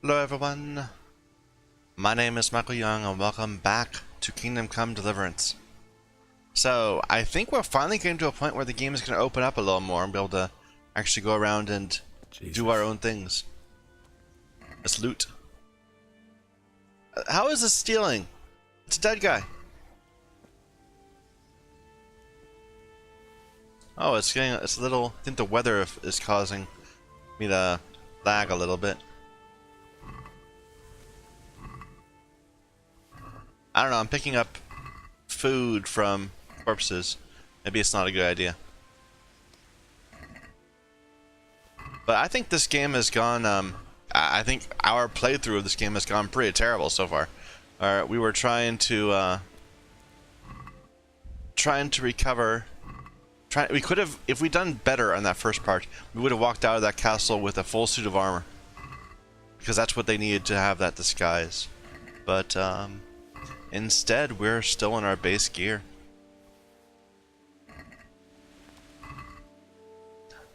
Hello everyone, my name is Michael Young and welcome back to Kingdom Come Deliverance. So, I think we're finally getting to a point where the game is going to open up a little more and be able to actually go around and do our own things. Let's loot. How is this stealing? It's a dead guy. Oh, it's a little, I think the weather is causing me to lag a little bit. I don't know, I'm picking up food from corpses. Maybe it's not a good idea. But I think this game has gone, I think our playthrough of this game has gone pretty terrible so far. We were trying to recover. We could have, if we'd done better on that first part, we would have walked out of that castle with a full suit of armor. Because that's what they needed to have that disguise. But, instead, we're still in our base gear.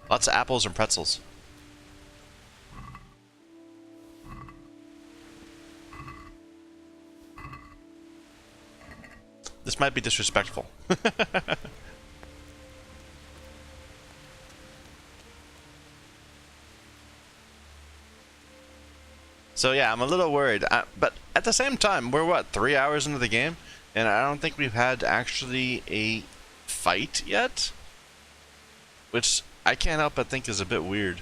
Lots of apples and pretzels. This might be disrespectful. So yeah, I'm a little worried. But at the same time, we're what, 3 hours into the game? And I don't think we've had actually a fight yet? Which I can't help but think is a bit weird.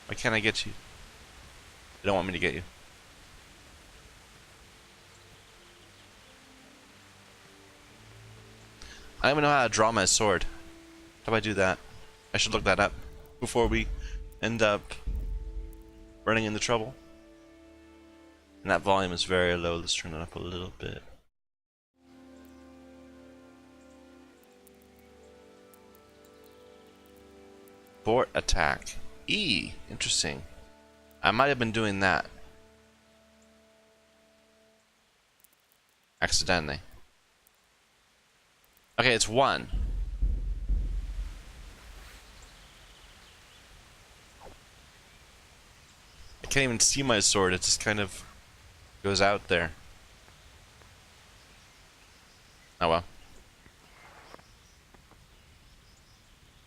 Why can't I get you? They don't want me to get you. I don't even know how to draw my sword. How do I do that? I should look that up before we end up running into trouble. And that volume is very low. Let's turn it up a little bit. Fort attack. E. Interesting. I might have been doing that accidentally. Okay, it's 1. I can't even see my sword. It just kind of goes out there. Oh well.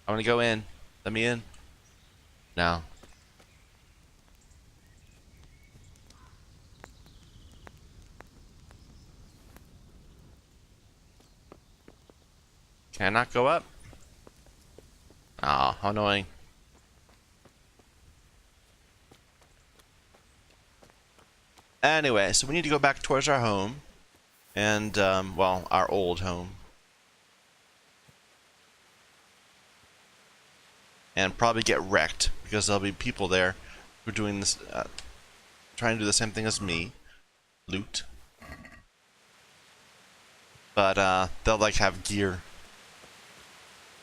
I want to go in. Let me in. No. Can I not go up? Oh, how annoying. Anyway, so we need to go back towards our home. And, well, our old home. And probably get wrecked, because there'll be people there who are doing this, trying to do the same thing as me. Loot. But, they'll, like, have gear.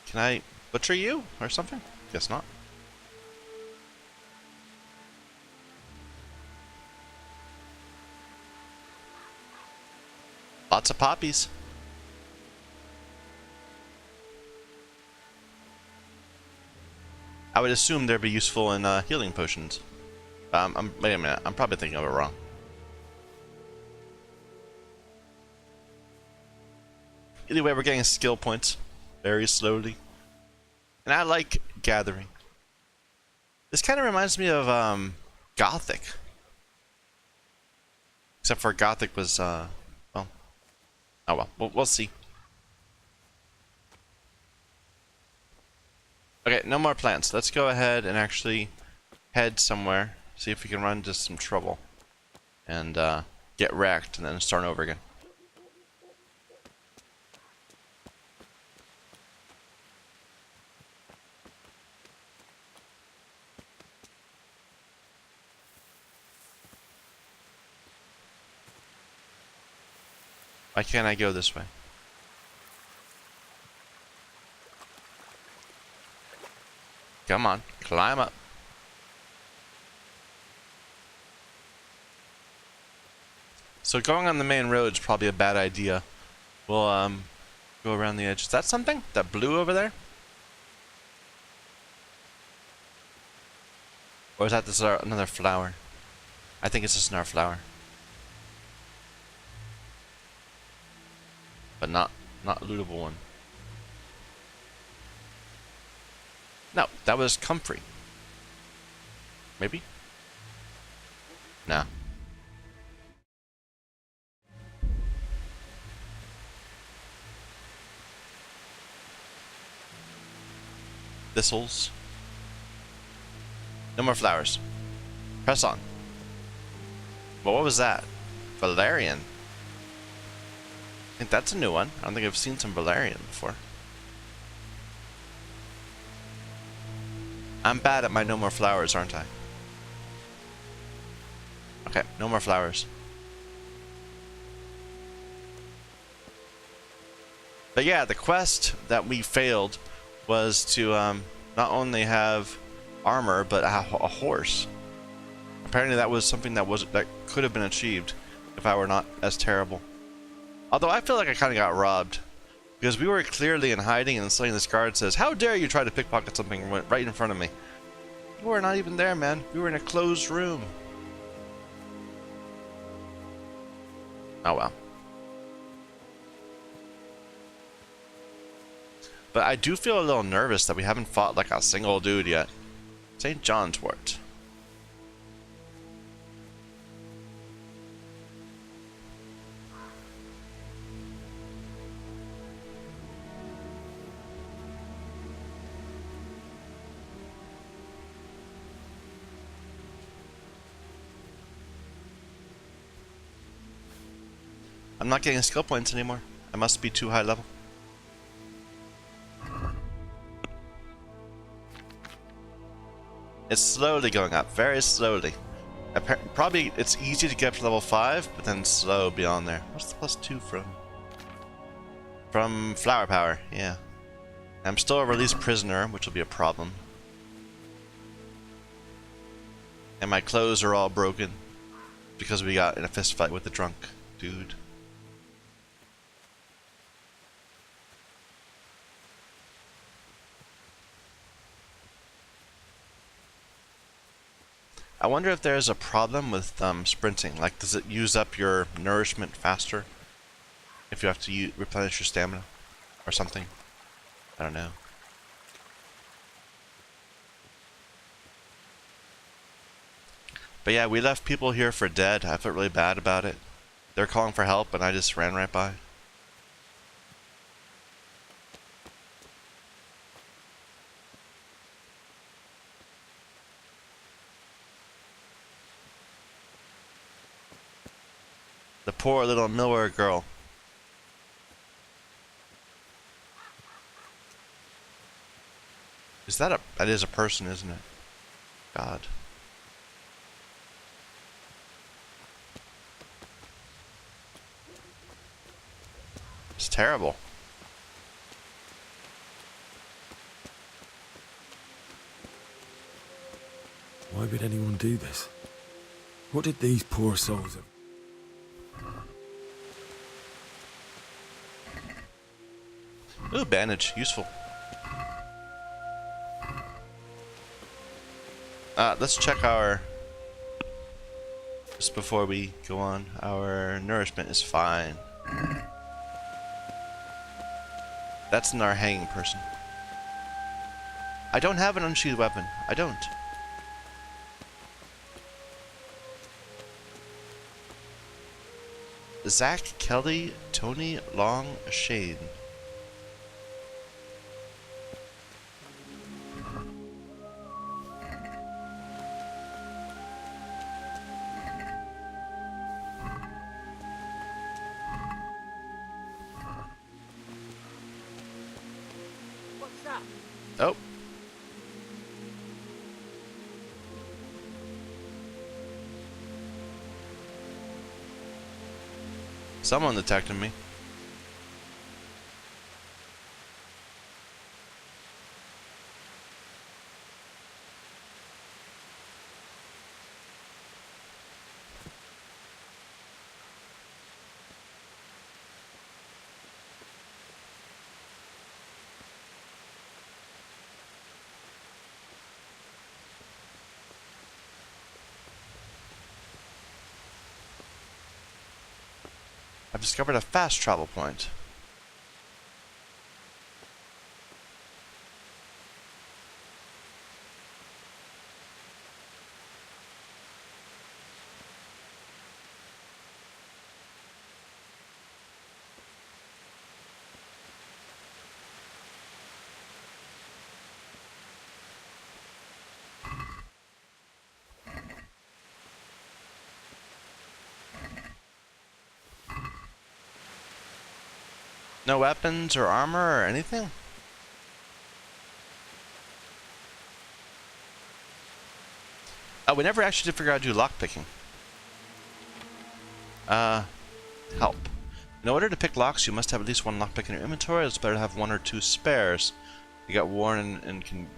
Can I butcher you or something? Guess not. Lots of poppies. I would assume they'd be useful in healing potions. Wait a minute, I'm probably thinking of it wrong. Either way, we're getting skill points very slowly. And I like gathering. This kind of reminds me of Gothic. Except for Gothic was, well, oh well, we'll see. Okay, no more plants. Let's go ahead and actually head somewhere. See if we can run into some trouble. And get wrecked and then start over again. Why can't I go this way? Come on, climb up. So going on the main road is probably a bad idea. We'll go around the edge. Is that something? That blue over there? Or is that this another flower? I think it's just another flower. But not a lootable one. No, that was comfrey. Maybe? No. Thistles. No more flowers. Press on. Well, what was that? Valerian. I think that's a new one. I don't think I've seen some Valerian before. I'm bad at my no more flowers, aren't I? Okay, no more flowers. But yeah, the quest that we failed was to not only have armor, but a horse. Apparently that was something that could have been achieved if I were not as terrible. Although I feel like I kind of got robbed. Because we were clearly in hiding and suddenly this guard says, "How dare you try to pickpocket something right in front of me?" We were not even there, man. We were in a closed room. Oh well. But I do feel a little nervous that we haven't fought like a single dude yet. St. John's Wort. I'm not getting skill points anymore. I must be too high level. It's slowly going up, very slowly. Probably it's easy to get up to level 5, but then slow beyond there. What's the +2 from? From flower power, yeah. I'm still a released prisoner, which will be a problem. And my clothes are all broken because we got in a fist fight with the drunk dude. I wonder if there's a problem with sprinting. Like, does it use up your nourishment faster if you have to replenish your stamina or something? I don't know. But yeah, we left people here for dead. I felt really bad about it. They're calling for help and I just ran right by. The poor little Miller girl. Is that that is a person, isn't it? God. It's terrible. Why would anyone do this? What did these poor souls have? Ooh, bandage. Useful. Let's check our... Just before we go on, our nourishment is fine. That's not our hanging person. I don't have an unsheathed weapon. I don't. Zach, Kelly, Tony, Long, Shane. What's that? Oh. Someone detected me. I've discovered a fast travel point. No weapons or armor or anything? Oh, we never actually did figure out how to do lockpicking. Help. In order to pick locks, you must have at least one lockpick in your inventory. It's better to have one or two spares. You get worn and can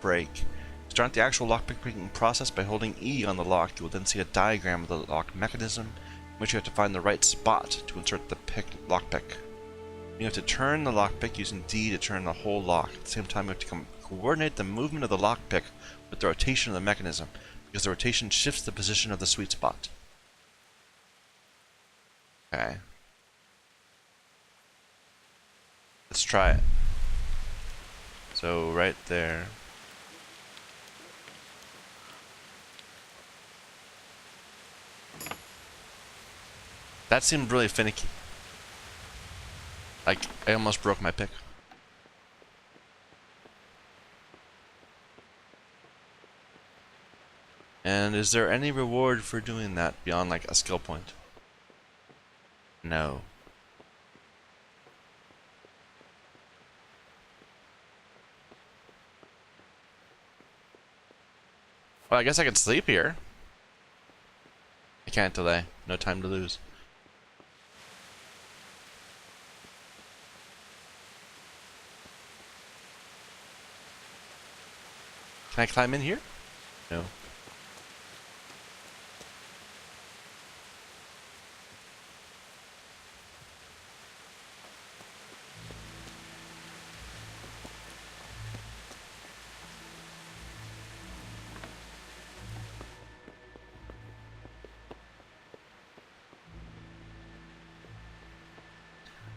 break. Start the actual lockpick picking process by holding E on the lock. You will then see a diagram of the lock mechanism, in which you have to find the right spot to insert the lockpick. You have to turn the lockpick using D to turn the whole lock. At the same time, you have to coordinate the movement of the lockpick with the rotation of the mechanism, because the rotation shifts the position of the sweet spot. Okay. Let's try it. So, right there. That seemed really finicky. Like, I almost broke my pick. And is there any reward for doing that beyond, like, a skill point? No. Well, I guess I could sleep here. I can't delay. No time to lose. Can I climb in here? No.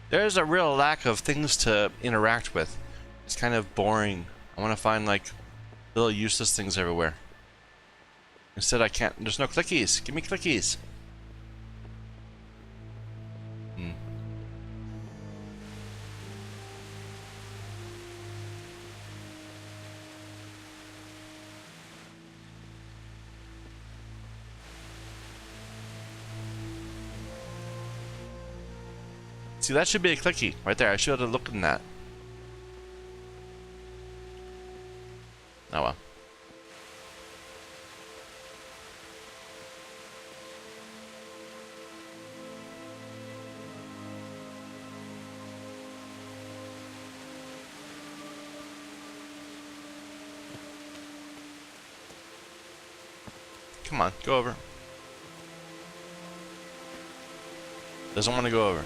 There's a real lack of things to interact with. It's kind of boring. I want to find, like, little useless things everywhere. Instead, I can't. There's no clickies. Give me clickies. See, that should be a clicky right there. I should have looked in that. Oh well. Come on, go over. Doesn't want to go over.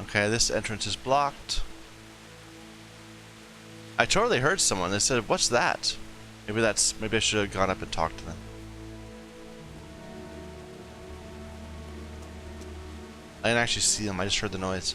Okay, this entrance is blocked. I totally heard someone. They said, "What's that?" Maybe I should have gone up and talked to them. I didn't actually see them. I just heard the noise.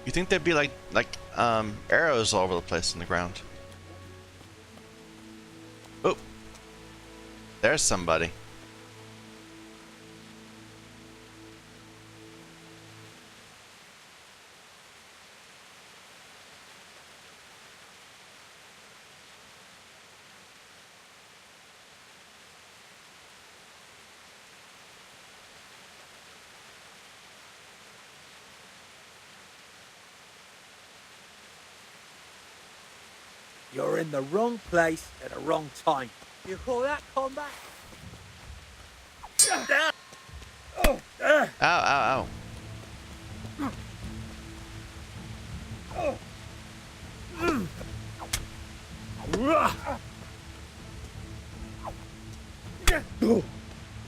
You think there'd be like arrows all over the place in the ground? Oh, there's somebody. You're in the wrong place at the wrong time. You call that combat? Ow, ow, ow.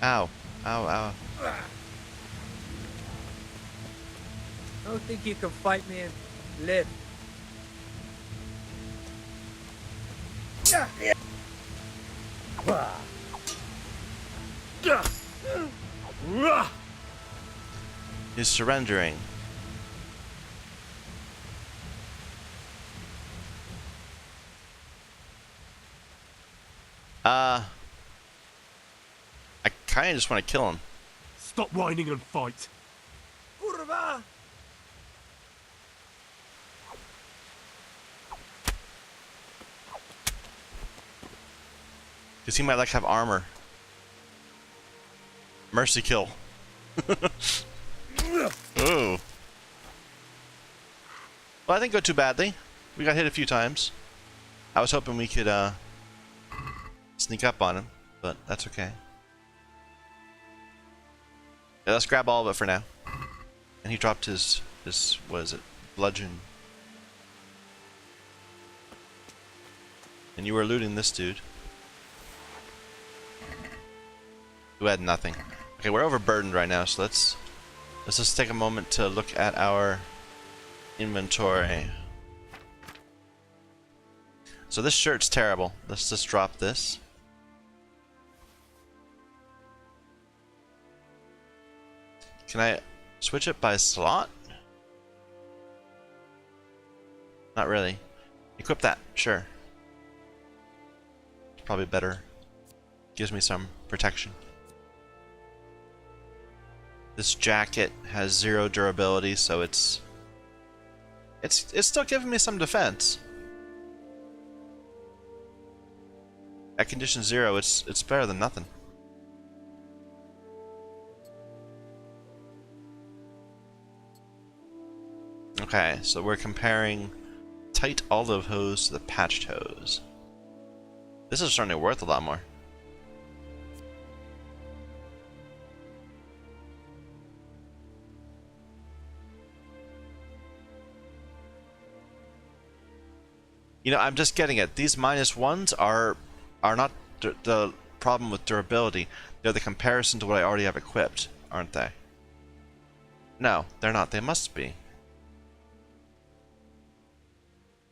Ow, ow, ow. I don't think you can fight me and live. He's surrendering. I kinda just want to kill him. Stop whining and fight. Kurva! Because he might like have armor. Mercy kill. Ooh. Well, I didn't go too badly. We got hit a few times. I was hoping we could sneak up on him, but that's okay. Yeah, let's grab all of it for now. And he dropped his what is it? Bludgeon. And you were looting this dude, who had nothing. Okay, we're overburdened right now, so let's just take a moment to look at our inventory. So this shirt's terrible. Let's just drop this. Can I switch it by slot? Not really. Equip that, sure. It's probably better. Gives me some protection. This jacket has 0 durability, so it's still giving me some defense. At condition 0, it's better than nothing. Okay, so we're comparing tight olive hose to the patched hose. This is starting to worth a lot more. You know, I'm just getting it. These -1s are not the problem with durability. They're the comparison to what I already have equipped, aren't they? No, they're not. They must be.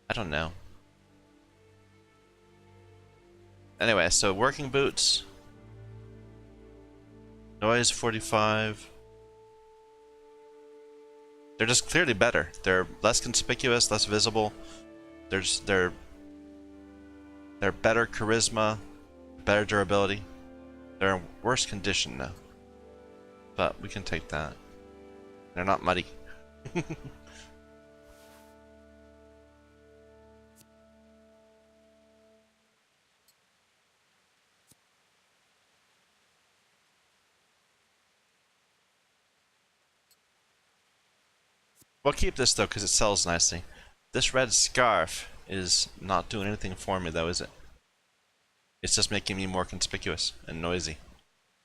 I don't know. Anyway, so working boots. Noise 45. They're just clearly better. They're less conspicuous, less visible. They're better charisma, better durability. They're in worse condition now. But we can take that. They're not muddy. We'll keep this though, because it sells nicely. This red scarf is not doing anything for me though, is it? It's just making me more conspicuous and noisy.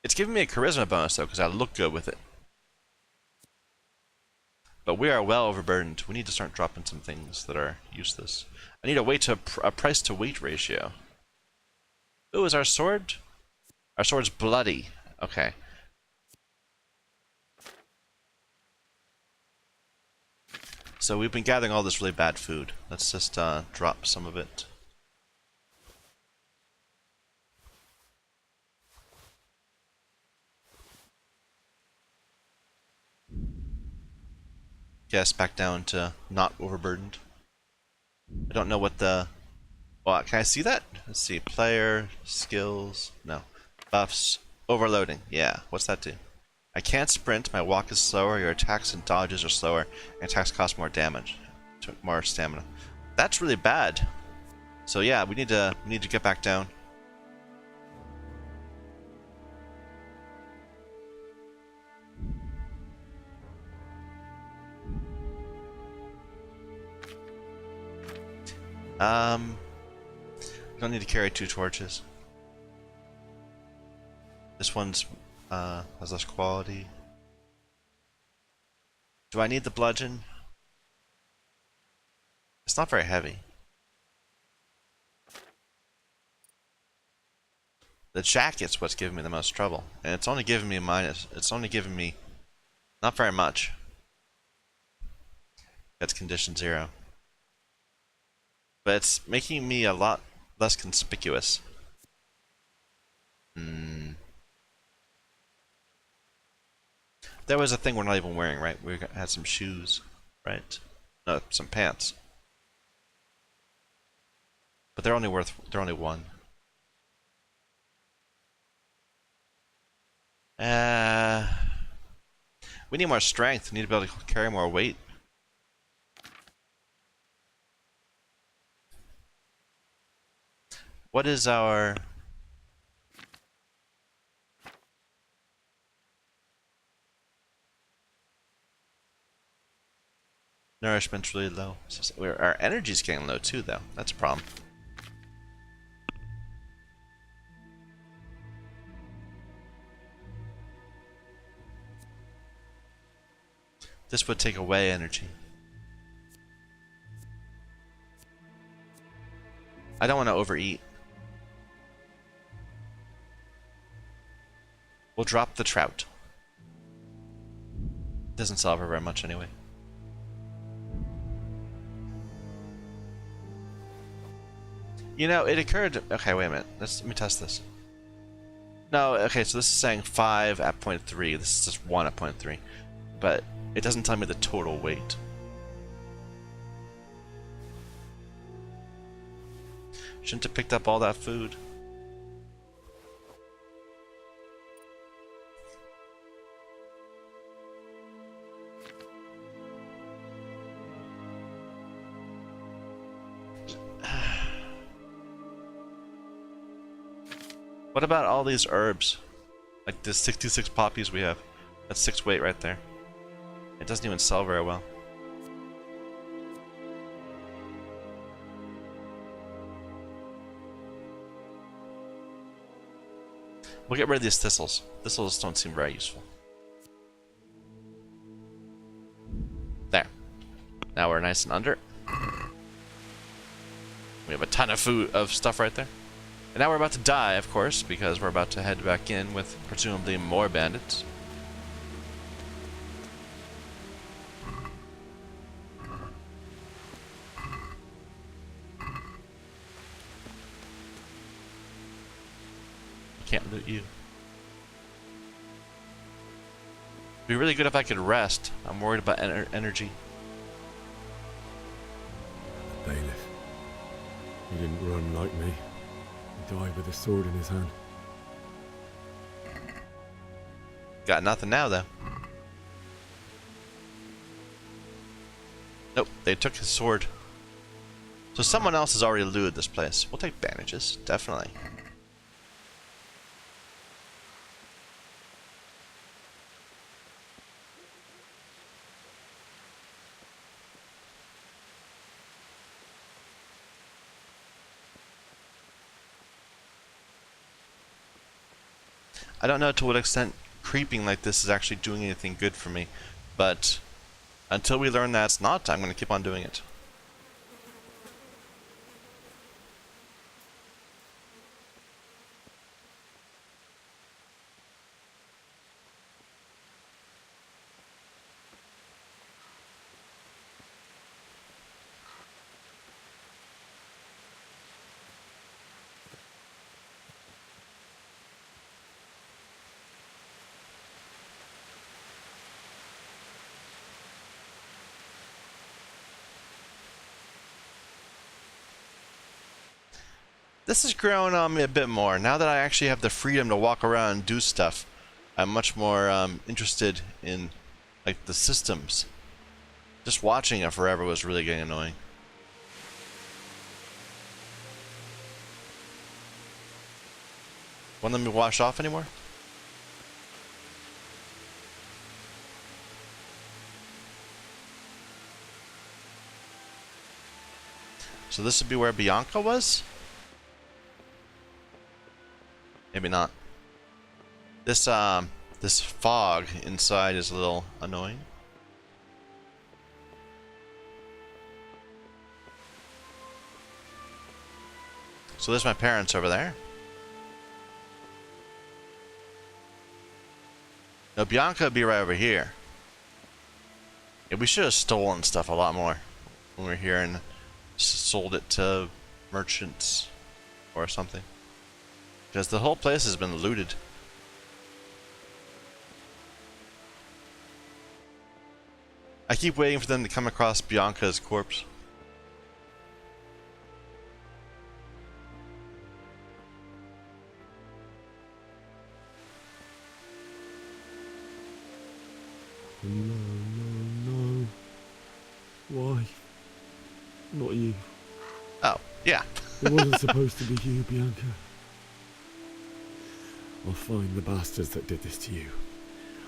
It's giving me a charisma bonus though, because I look good with it. But we are well overburdened. We need to start dropping some things that are useless. I need a price to weight ratio. Ooh, is our sword? Our sword's bloody. Okay. So we've been gathering all this really bad food. Let's just drop some of it. Yes, back down to not overburdened. I don't know what the... Well, can I see that? Let's see. Player, skills, no. Buffs, overloading. Yeah, what's that do? I can't sprint, my walk is slower, your attacks and dodges are slower, and attacks cost more damage. More stamina. That's really bad. So yeah, we need to get back down. Don't need to carry 2 torches. This one's has less quality. Do I need the bludgeon? It's not very heavy. The jacket's what's giving me the most trouble, and it's only giving me minus. It's only giving me not very much. That's condition 0. But it's making me a lot less conspicuous. There was a thing we're not even wearing, right? We had some shoes, right? No, some pants. But they're only 1. We need more strength. We need to be able to carry more weight. What is our... Nourishment's really low. Our energy's getting low too, though. That's a problem. This would take away energy. I don't want to overeat. We'll drop the trout. Doesn't sell for very much anyway. You know, it occurred... Okay, wait a minute. Let me test this. No, okay, so this is saying 5 at 0.3. This is just 1 at 0.3. But it doesn't tell me the total weight. Shouldn't have picked up all that food. What about all these herbs? Like the 66 poppies we have. That's 6 weight right there. It doesn't even sell very well. We'll get rid of these thistles. Thistles don't seem very useful. There. Now we're nice and under. We have a ton of food, of stuff right there. And now we're about to die, of course, because we're about to head back in with presumably more bandits. Can't loot you. It'd be really good if I could rest. I'm worried about energy. The bailiff. He didn't run like me. He died with a sword in his hand. Got nothing now, though. Nope, they took his sword. So someone else has already looted this place. We'll take bandages, definitely. I don't know to what extent creeping like this is actually doing anything good for me, but until we learn that it's not, I'm going to keep on doing it. This has grown on me a bit more. Now that I actually have the freedom to walk around and do stuff, I'm much more interested in like the systems. Just watching it forever was really getting annoying. Won't let me wash off anymore? So this would be where Bianca was? Maybe not. This fog inside is a little annoying. So there's my parents over there. Now Bianca would be right over here. Yeah, we should have stolen stuff a lot more when we were here and sold it to merchants or something. Because the whole place has been looted. I keep waiting for them to come across Bianca's corpse. No, no, no. Why? Not you. Oh, yeah. It wasn't supposed to be you, Bianca. I'll find the bastards that did this to you.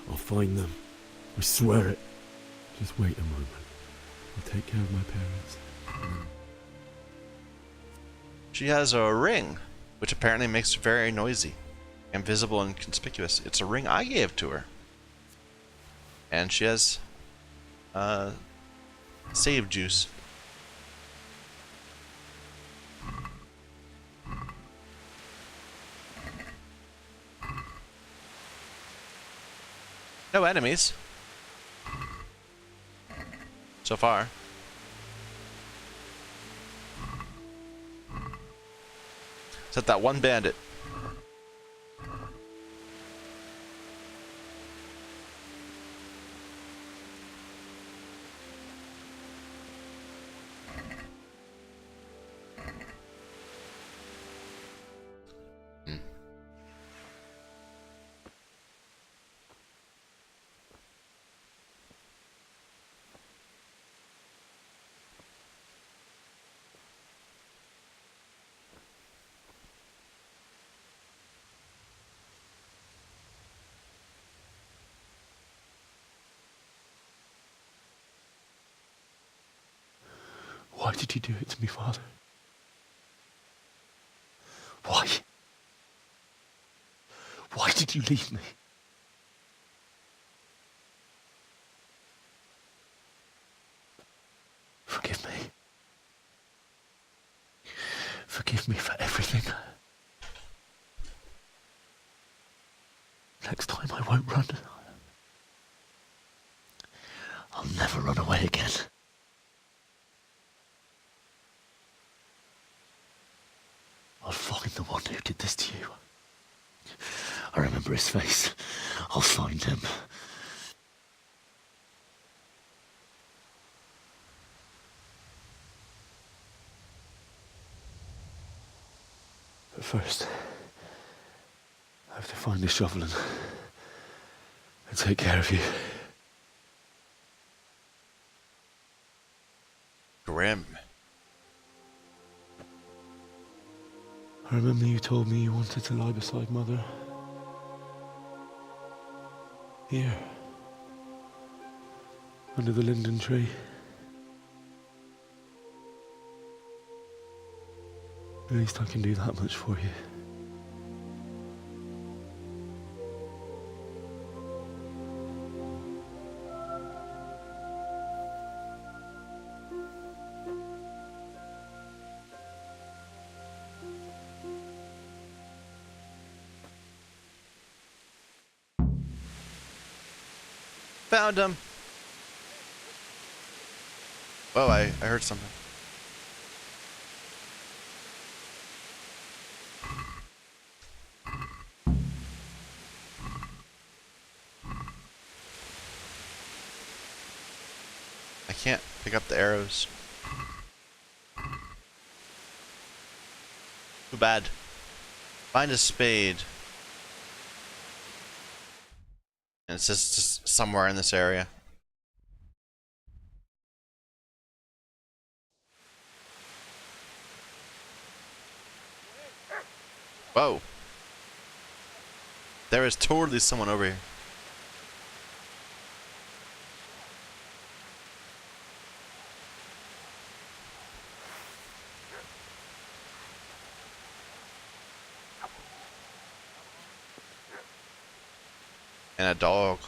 I'll find them. I swear it. Just wait a moment. I'll take care of my parents. She has a ring, which apparently makes her very noisy, invisible and conspicuous. It's a ring I gave to her. And she has save juice. No enemies. So far. Except that one bandit. Why did you do it to me, Father? Why? Why did you leave me? Forgive me. Forgive me for everything. Next time I won't run. I'll never run away again. I'll find the one who did this to you. I remember his face. I'll find him. But first, I have to find the shovel and take care of you. Grim. I remember you told me you wanted to lie beside Mother. Here. Under the linden tree. At least I can do that much for you. Found him. Whoa, I heard something. I can't pick up the arrows. Too bad. Find a spade. And it's just somewhere in this area. Whoa. There is totally someone over here. And a dog.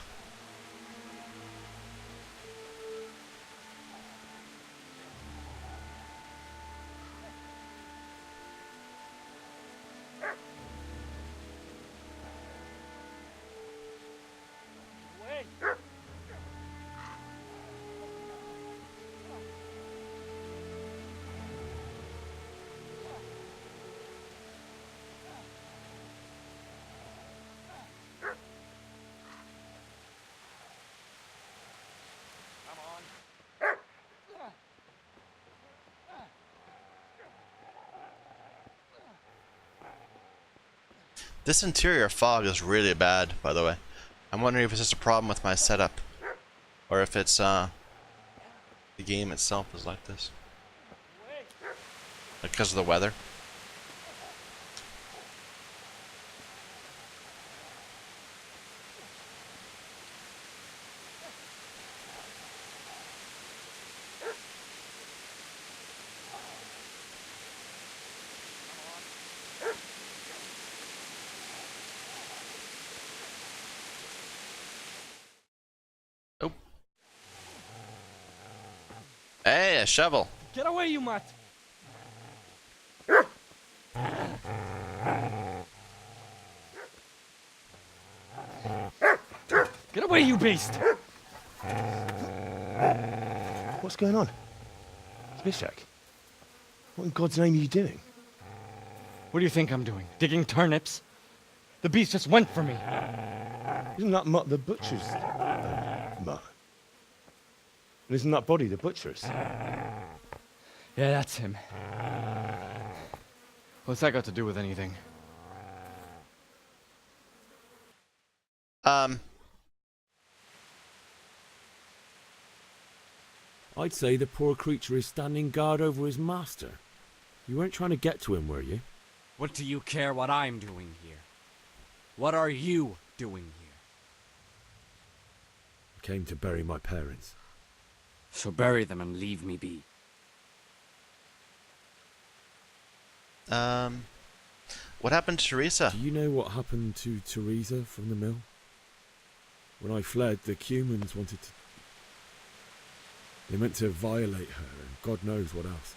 This interior fog is really bad, by the way. I'm wondering if it's just a problem with my setup, or if it's the game itself is like this, like because of the weather. Oh. Hey, a shovel. Get away, you mutt! Get away, you beast! What's going on? Zbyszek, what in God's name are you doing? What do you think I'm doing? Digging turnips? The beast just went for me. Isn't that Mutt the butcher's Mutt? And isn't that body the butcher's? Yeah, that's him. What's that got to do with anything? I'd say the poor creature is standing guard over his master. You weren't trying to get to him, were you? What do you care what I'm doing here? What are you doing here? I came to bury my parents. So bury them and leave me be. What happened to Teresa? Do you know what happened to Teresa from the mill? When I fled, the humans wanted to... They meant to violate her, and God knows what else.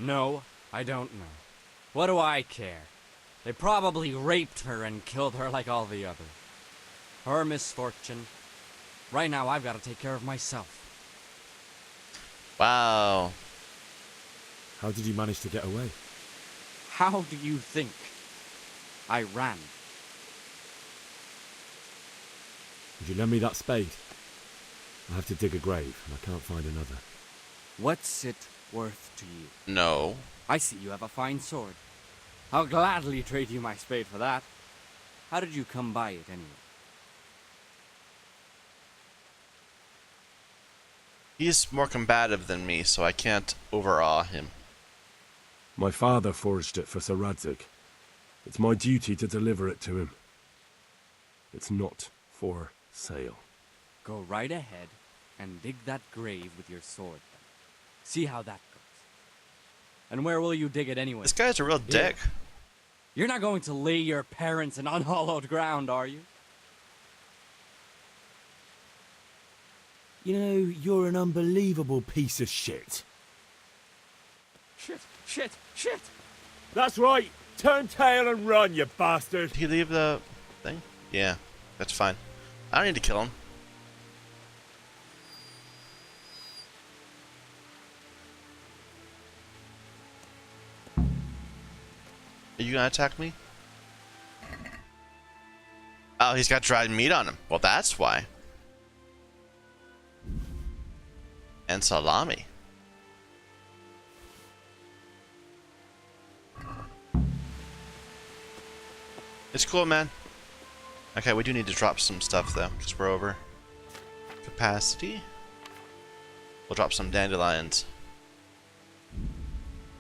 No, I don't know. What do I care? They probably raped her and killed her like all the others. Her misfortune. Right now, I've got to take care of myself. Wow. How did you manage to get away? How do you think? I ran. Would you lend me that spade? I have to dig a grave, and I can't find another. What's it worth to you? No. I see you have a fine sword. I'll gladly trade you my spade for that. How did you come by it anyway? He's more combative than me, so I can't overawe him. My father forged it for Sir Radzig. It's my duty to deliver it to him. It's not for sale. Go right ahead and dig that grave with your sword then. See how that goes. And where will you dig it anyway? This guy's a real dick. You're not going to lay your parents in unhallowed ground, are you? You know, you're an unbelievable piece of shit. Shit! That's right! Turn tail and run, you bastard! Did he leave the thing? Yeah, that's fine. I don't need to kill him. Are you gonna attack me? Oh, he's got dried meat on him. Well, that's why. And salami. It's cool, man. Okay, we do need to drop some stuff, though, because we're over capacity. We'll drop some dandelions.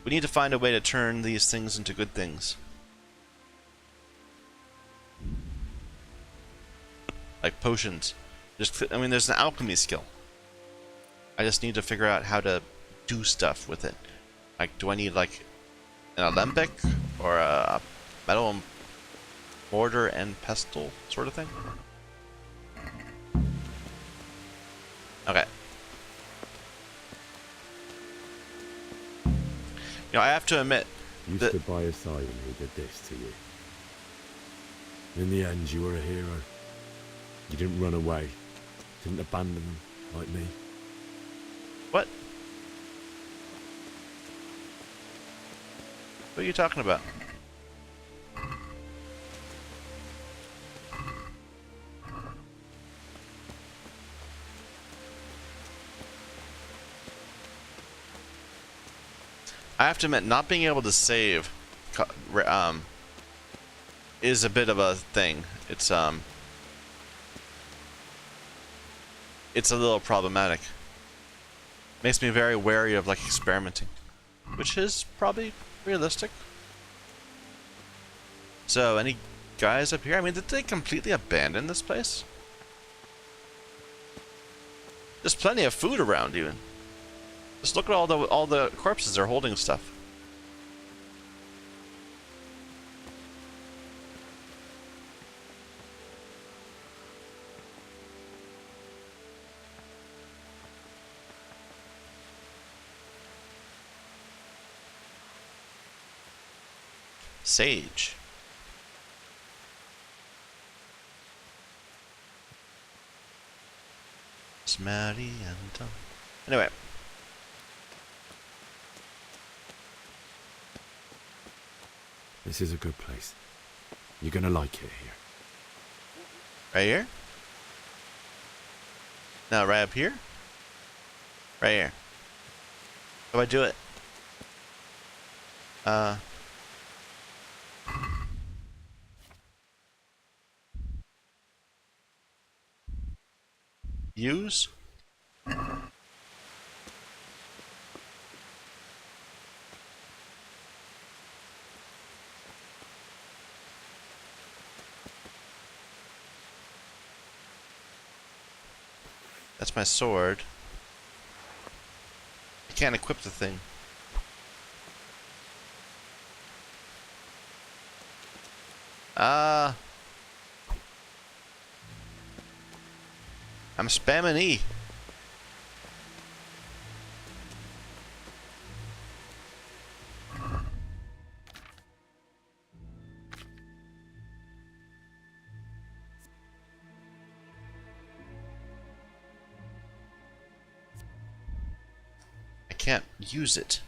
We need to find a way to turn these things into good things. Like potions. I mean, there's an alchemy skill. I just need to figure out how to do stuff with it. Like, do I need, like, an alembic? Or a metal mortar and pestle sort of thing? You know, I have to admit You that stood by his side when he did this to you. In the end, you were a hero. You didn't run away. Didn't abandon them like me. what? What are you talking about? I have to admit, not being able to save, is a bit of a thing. It's a little problematic. Makes me very wary of like experimenting, which is probably realistic. So, any guys up here? I mean, did they completely abandon this place? There's plenty of food around, even. Just look at all the corpses they're holding stuff. Sage. Smarty and Tom. Anyway. This is a good place. You're gonna like it here. Right here? No, right up here? Right here. How do I do it? Use? That's my sword. I can't equip the thing. I'm spamming E. I can't use it.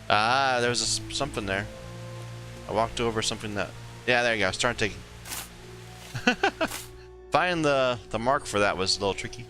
Ah, there was something there. I walked over something that... Yeah, there you go. Start taking. Find the mark for that was a little tricky.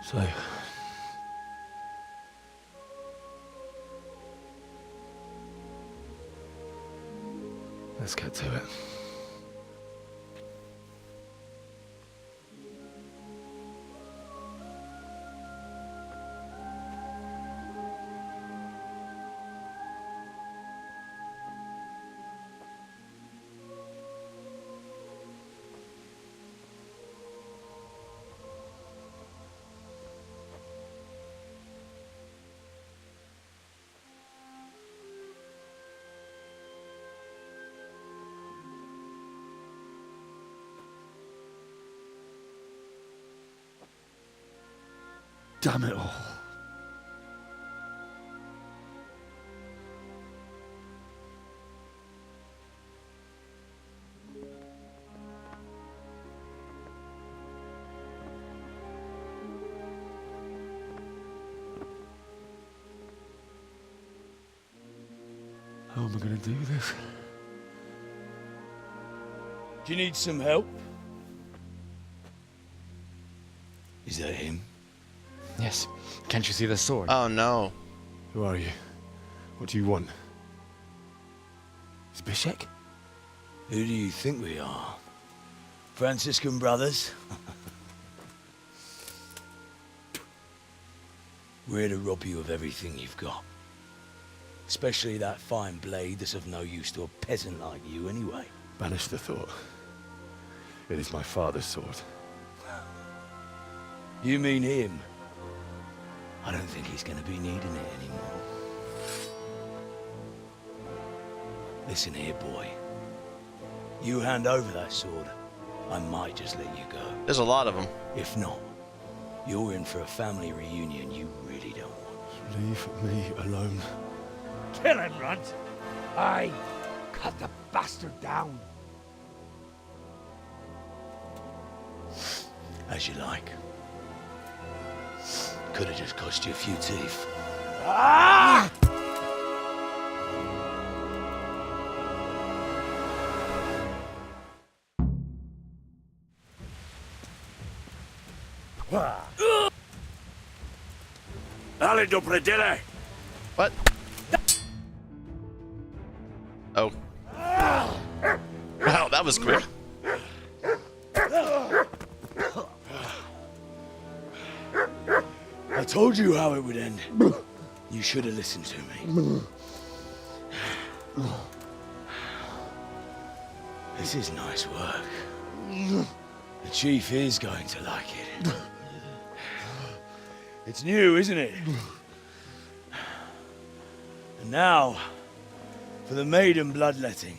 So, let's get to it. Damn it all. How am I gonna do this? Do you need some help? Is that him? Yes. Can't you see the sword? Oh no. Who are you? What do you want? Zbyszek? Who do you think we are? Franciscan brothers? We're here to rob you of everything you've got. Especially that fine blade that's of no use to a peasant like you anyway. Banish the thought. It is my father's sword. You mean him? I don't think he's gonna be needing it anymore. Listen here, boy. You hand over that sword, I might just let you go. There's a lot of them. If not, you're in for a family reunion you really don't want. Leave me alone. Kill him, Runt! Aye, cut the bastard down. As you like. Could have just cost you a few teeth. Ah! Ale do predele! What? Oh. Wow, that was quick. I told you how it would end. You should have listened to me. This is nice work. The chief is going to like it. It's new, isn't it? And now, for the maiden bloodletting.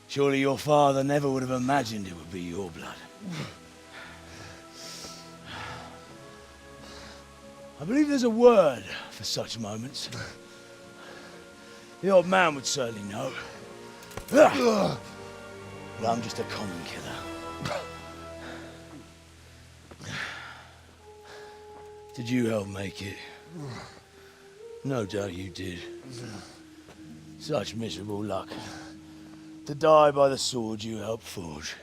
Surely your father never would have imagined it would be your blood. I believe there's a word for such moments. The old man would certainly know. But I'm just a common killer. Did you help make it? No doubt you did. Such miserable luck. To die by the sword you helped forge.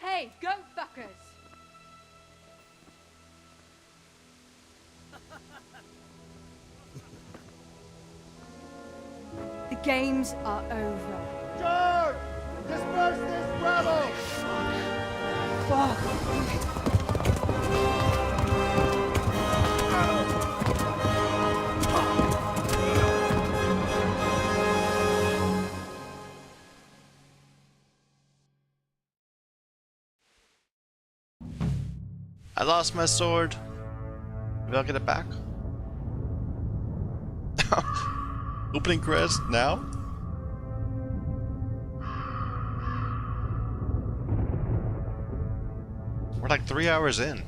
Hey, goat fuckers! The games are over. George! Disperse this rabble! I lost my sword. Maybe I'll get it back. Opening credits now? We're like 3 hours in.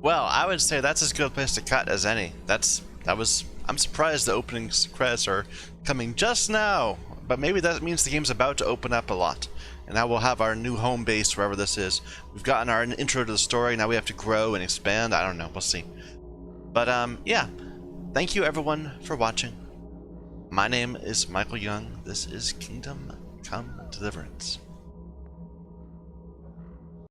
Well, I would say that's as good a place to cut as any. I'm surprised the opening credits are coming just now, but maybe that means the game's about to open up a lot. And now we'll have our new home base wherever this is. We've gotten our intro to the story, now we have to grow and expand. I don't know, we'll see. But yeah, thank you everyone for watching. My name is Michael Young. This is Kingdom Come Deliverance.